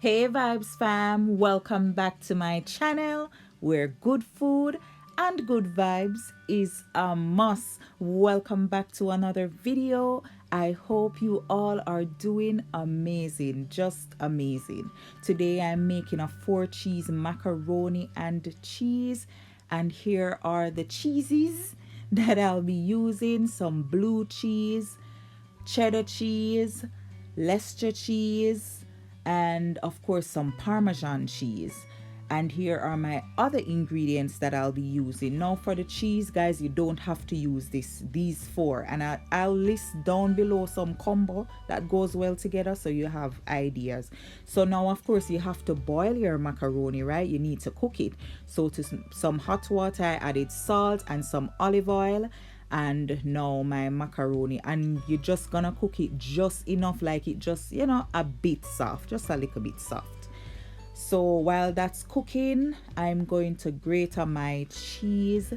Hey Vibes fam, welcome back to my channel where good food and good vibes is a must. Welcome back to another video. I hope you all are doing amazing, just amazing. Today I'm making a 4-cheese macaroni and cheese, and here are the cheeses that I'll be using: some blue cheese, cheddar cheese, Leicester cheese, and of course some Parmesan cheese. And here are my other ingredients that I'll be using. Now for the cheese, guys, you don't have to use these four, and I'll list down below some combo that goes well together so you have ideas. So now of course you have to boil your macaroni, right? You need to cook it. So to some hot water I added salt and some olive oil, and now my macaroni, and you're just gonna cook it just enough, like it just, you know, a bit soft, just a little bit soft. So while that's cooking, I'm going to grate my cheese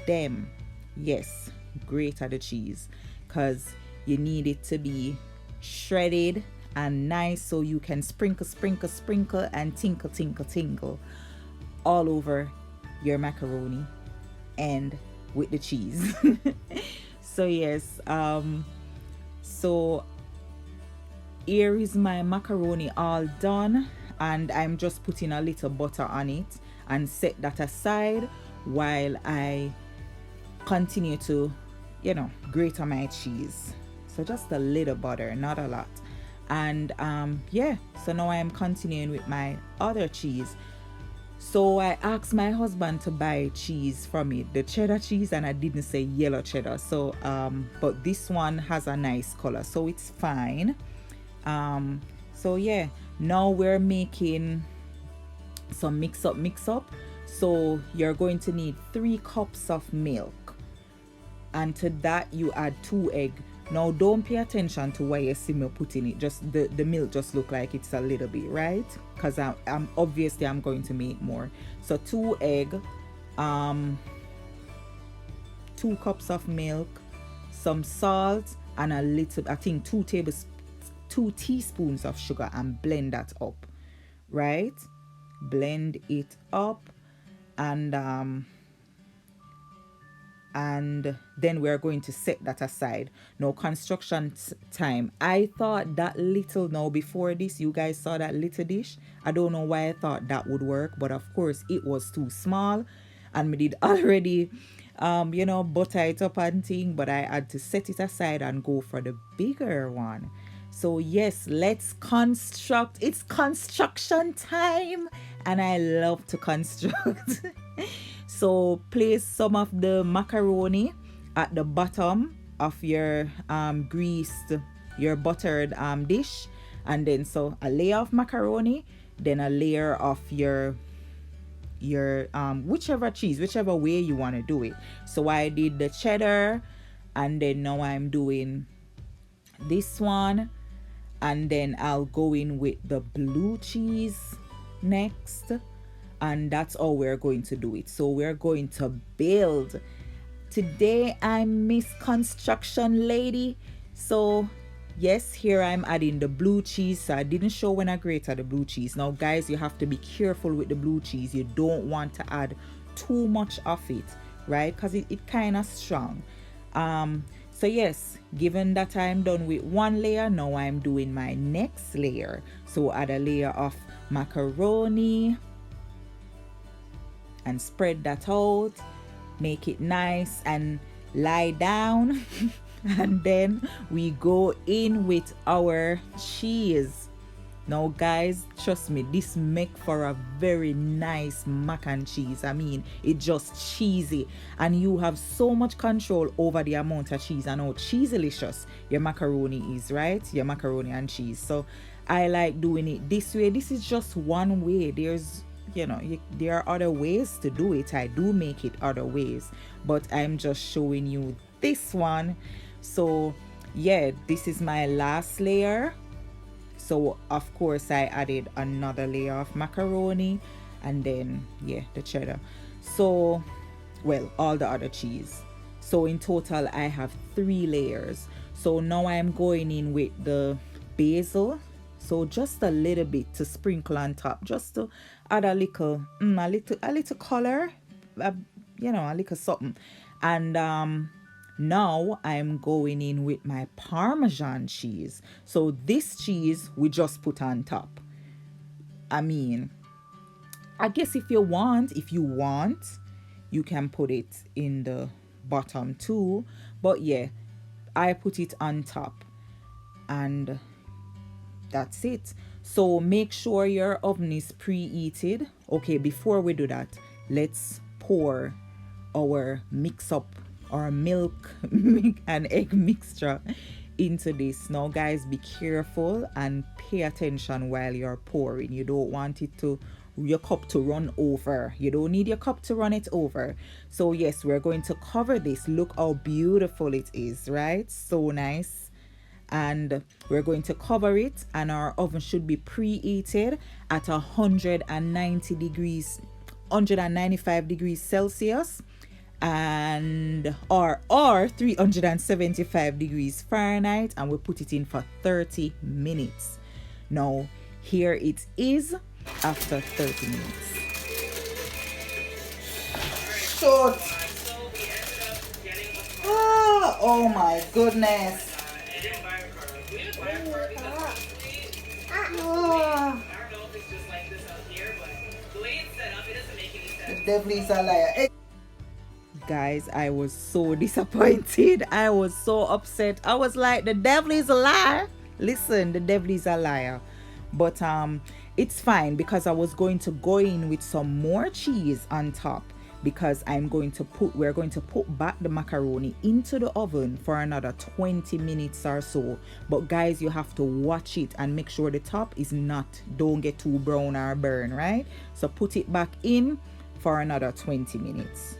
them. Yes, grate the cheese, because you need it to be shredded and nice so you can sprinkle and tinkle all over your macaroni and with the cheese. So yes, so here is my macaroni all done, and I'm just putting a little butter on it and set that aside while I continue to, you know, grate my cheese. So just a little butter, not a lot. And yeah, so now I'm continuing with my other cheese. So I asked my husband to buy cheese from me, the cheddar cheese, and I didn't say yellow cheddar. So but this one has a nice color, so it's fine. So yeah, now we're making some mix up. So you're going to need 3 cups of milk, and to that you add 2 eggs. Now don't pay attention to why you see me putting it, just the milk just look like it's a little bit, right? Because I'm obviously I'm going to make more. So 2 eggs, 2 cups of milk, some salt, and a little, I think 2 teaspoons of sugar, and blend that up, right? Blend it up, and then we're going to set that aside. Now construction time. I thought that little, now before this you guys saw that little dish, I don't know why I thought that would work, but of course it was too small, and we did already you know, butter it up and thing, but I had to set it aside and go for the bigger one. So yes, let's construct. It's construction time, and I love to construct. So place some of the macaroni at the bottom of your greased, your buttered dish, and then so a layer of macaroni, then a layer of your whichever cheese, whichever way you want to do it. So I did the cheddar, and then now I'm doing this one, and then I'll go in with the blue cheese next, and that's all we're going to do it. So we're going to build. Today I'm Miss Construction Lady. So yes, here I'm adding the blue cheese. So I didn't show when I grated the blue cheese. Now guys, you have to be careful with the blue cheese. You don't want to add too much of it, right? Because it kind of strong. So yes, given that I'm done with one layer, now I'm doing my next layer. So add a layer of macaroni and spread that out, make it nice and lie down. And then we go in with our cheese. Now guys, trust me, this make for a very nice mac and cheese. I mean, it's just cheesy, and you have so much control over the amount of cheese and how cheesilicious your macaroni is, right? Your macaroni and cheese. So I like doing it this way. This is just one way. There's, you know, there are other ways to do it. I do make it other ways, but I'm just showing you this one. So yeah, this is my last layer. So of course I added another layer of macaroni, and then yeah, the cheddar. So well, all the other cheese. So in total I have 3 layers. So now I'm going in with the basil. So just a little bit to sprinkle on top, just to add a little, a little color, you know, a little something. And now I'm going in with my Parmesan cheese. So this cheese we just put on top. I mean, I guess if you want, you can put it in the bottom too. But yeah, I put it on top. And that's it. So make sure your oven is preheated. Okay, before we do that, let's pour our mix up our milk and egg mixture into this. Now guys, be careful and pay attention while you're pouring. You don't want it to, your cup to run over. You don't need your cup to run it over. So yes, we're going to cover this. Look how beautiful it is, right? So nice. And we're going to cover it, and our oven should be preheated at 195 degrees Celsius, and or 375 degrees Fahrenheit, and we put it in for 30 minutes. Now here it is after 30 minutes. Short. Oh my goodness. The devil is a liar. Guys, I was so disappointed. I was so upset. I was like, the devil is a liar. Listen, the devil is a liar. But it's fine, because I was going to go in with some more cheese on top, because we're going to put back the macaroni into the oven for another 20 minutes or so. But guys, you have to watch it and make sure the top don't get too brown or burn, right? So put it back in for another 20 minutes.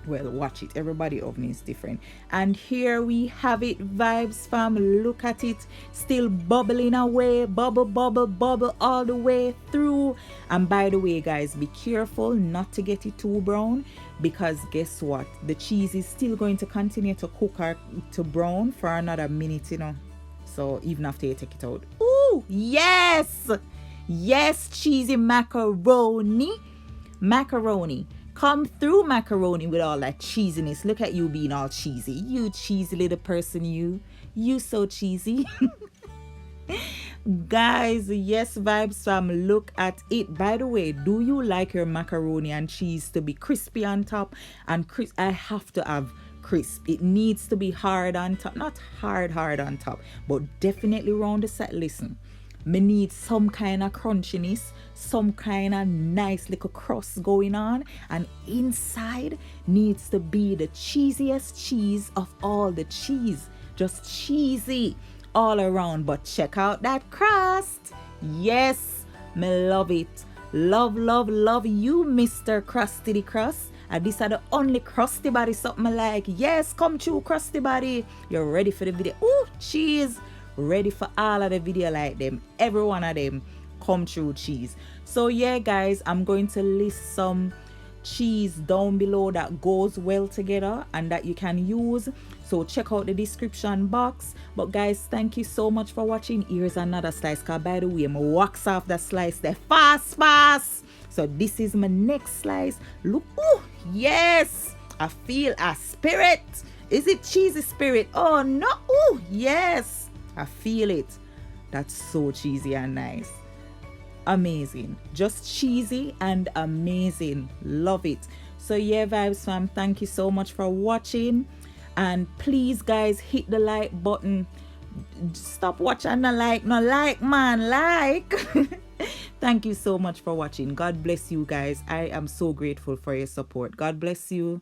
Well, watch it. Everybody oven is different. And here we have it, Vibes fam. Look at it, still bubbling away, bubble all the way through. And by the way guys, be careful not to get it too brown, because guess what, the cheese is still going to continue to cook or to brown for another minute, you know. So even after you take it out. Ooh, yes, cheesy macaroni. Come through, macaroni, with all that cheesiness. Look at you being all cheesy. You cheesy little person, you so cheesy. Guys, yes, Vibes fam, look at it. By the way, do you like your macaroni and cheese to be crispy on top? And I have to have crisp. It needs to be hard on top. Not hard on top, but definitely round the set. Listen, me need some kind of crunchiness, some kind of nice little crust going on, and inside needs to be the cheesiest cheese of all the cheese. Just cheesy all around. But check out that crust. Yes, me love it. Love you, Mr. Krusty the Crust. And these are the only crusty body something I like. Yes, come true, crusty body. You're ready for the video. Ooh, cheese. Ready for all of the video like them. Every one of them come true cheese. So yeah guys, I'm going to list some cheese down below that goes well together and that you can use. So check out the description box. But guys, thank you so much for watching. Here's another slice, cause by the way, I'm wax off that slice there fast. So this is my next slice. Look, ooh, yes, I feel a spirit. Is it cheesy spirit? Oh no, ooh, yes, I feel it. That's so cheesy and nice. Amazing. Just cheesy and amazing. Love it. So yeah, Vibes fam, thank you so much for watching. And please guys, hit the like button. Stop watching the like. No, like man, like. Thank you so much for watching. God bless you guys. I am so grateful for your support. God bless you.